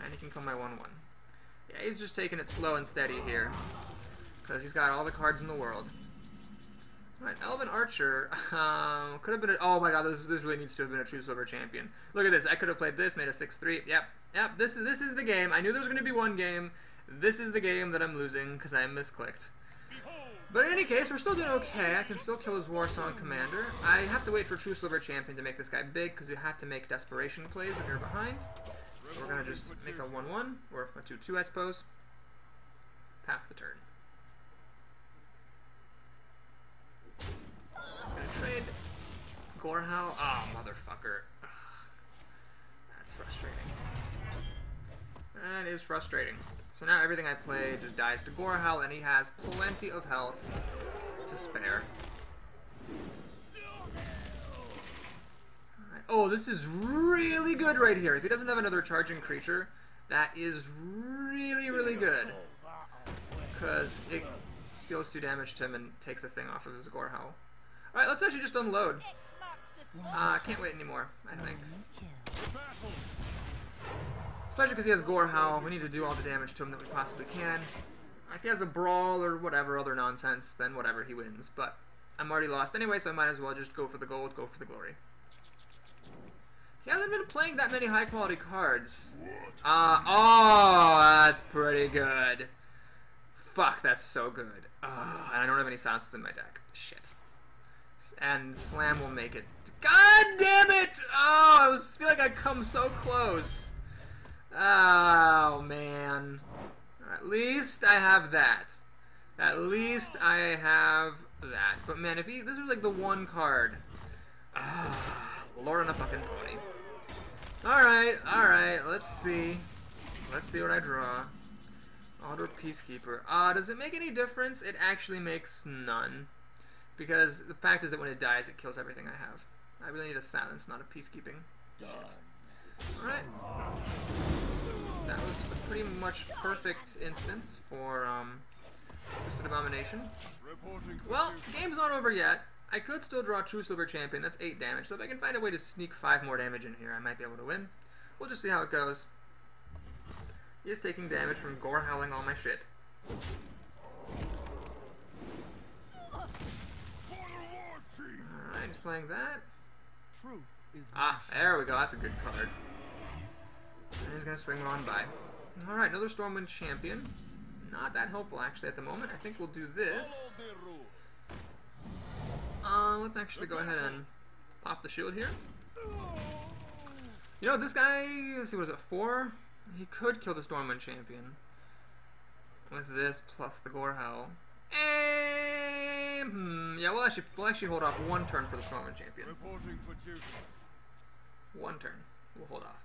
And he can kill my 1-1. Yeah, he's just taking it slow and steady here. Because he's got all the cards in the world. Alright, Elven Archer. Could have been a... Oh my god, this really needs to have been a Truesilver Champion. Look at this. I could have played this, made a 6-3. Yep, this is the game. I knew there was going to be one game. This is the game that I'm losing because I misclicked. But in any case, we're still doing okay. I can still kill his Warsong Commander. I have to wait for Truesilver Champion to make this guy big because you have to make desperation plays when you're behind. So we're going to just make a 1-1, or a 2-2 I suppose. Pass the turn. I'm going to trade Gorehowl. Oh, motherfucker. Ugh. That's frustrating. That is frustrating. So now everything I play just dies to Gorehowl, and he has plenty of health to spare. Alright. Oh, this is really good right here. If he doesn't have another charging creature, that is really, really good. Because it deals 2 damage to him and takes a thing off of his Gorehowl. Alright, let's actually just unload. Can't wait anymore, I think. Especially because he has Gorehowl, we need to do all the damage to him that we possibly can. If he has a Brawl or whatever other nonsense, then whatever, he wins. But I'm already lost anyway, so I might as well just go for the gold, go for the glory. He hasn't been playing that many high-quality cards. Oh, that's pretty good. Fuck, that's so good. Oh, and I don't have any silences in my deck. Shit. And Slam will make it. God damn it! Oh, I feel like I'd come so close. Oh, man. At least I have that. At least I have that. But, man, if this was like the one card. Lord on a fucking pony. Alright, let's see. Let's see what I draw. Alder Peacekeeper. Does it make any difference? It actually makes none. Because the fact is that when it dies, it kills everything I have. I really need a silence, not a peacekeeping. Shit. Alright. That was a pretty much perfect instance for Twisted Abomination. Well, game's not over yet. I could still draw Truesilver Champion. That's 8 damage. So if I can find a way to sneak 5 more damage in here, I might be able to win. We'll just see how it goes. He is taking damage from Gorehowling all my shit. Alright, he's playing that. There we go. That's a good card. And he's going to swing on by. Alright, another Stormwind Champion. Not that helpful, actually, at the moment. I think we'll do this. Let's actually go ahead and pop the shield here. You know, this guy, let's see, what is it, 4? He could kill the Stormwind Champion. With this, plus the Gorehowl. Yeah, we'll actually hold off 1 turn for the Stormwind Champion. 1 turn. We'll hold off.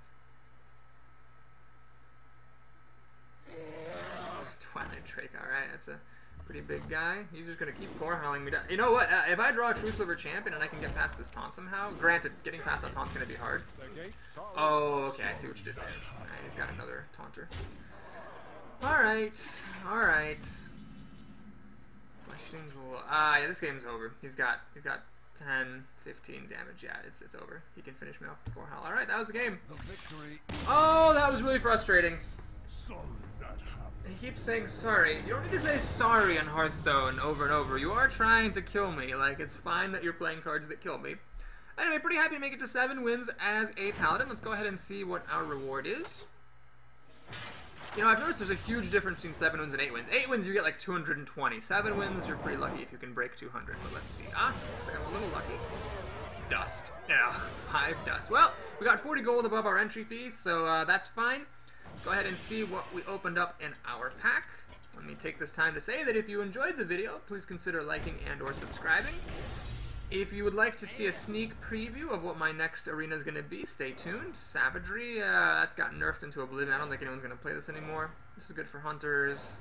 Twilight Drake, alright, that's a pretty big guy. He's just gonna keep Gorehowling me down. You know what? If I draw a Truesilver Champion and I can get past this taunt somehow, granted, getting past that taunt's gonna be hard. Oh, okay, I see what you did there. Alright, he's got another taunter. Alright, alright. Fleshing Ghoul. Yeah, this game's over. He's got 10, 15 damage. Yeah, it's over. He can finish me off with Gorehowl. Alright, that was the game. Oh, that was really frustrating. He keeps saying sorry. You don't need to say sorry on Hearthstone over and over. You are trying to kill me. Like, it's fine that you're playing cards that kill me. Anyway, pretty happy to make it to 7 wins as a Paladin. Let's go ahead and see what our reward is. You know, I've noticed there's a huge difference between 7 wins and 8 wins. 8 wins, you get like 220. 7 wins, you're pretty lucky if you can break 200. But let's see. Looks like I'm a little lucky. Dust. Yeah, 5 dust. Well, we got 40 gold above our entry fee, so that's fine. Let's go ahead and see what we opened up in our pack. Let me take this time to say that if you enjoyed the video, please consider liking and or subscribing. If you would like to see a sneak preview of what my next arena is going to be, stay tuned. Savagery, that got nerfed into oblivion. I don't think anyone's going to play this anymore. This is good for hunters,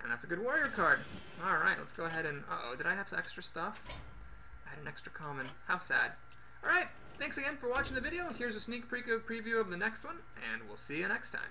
and that's a good warrior card. Alright, let's go ahead and... Uh-oh, did I have extra stuff? I had an extra common. How sad. Alright, thanks again for watching the video. Here's a sneak preview of the next one, and we'll see you next time.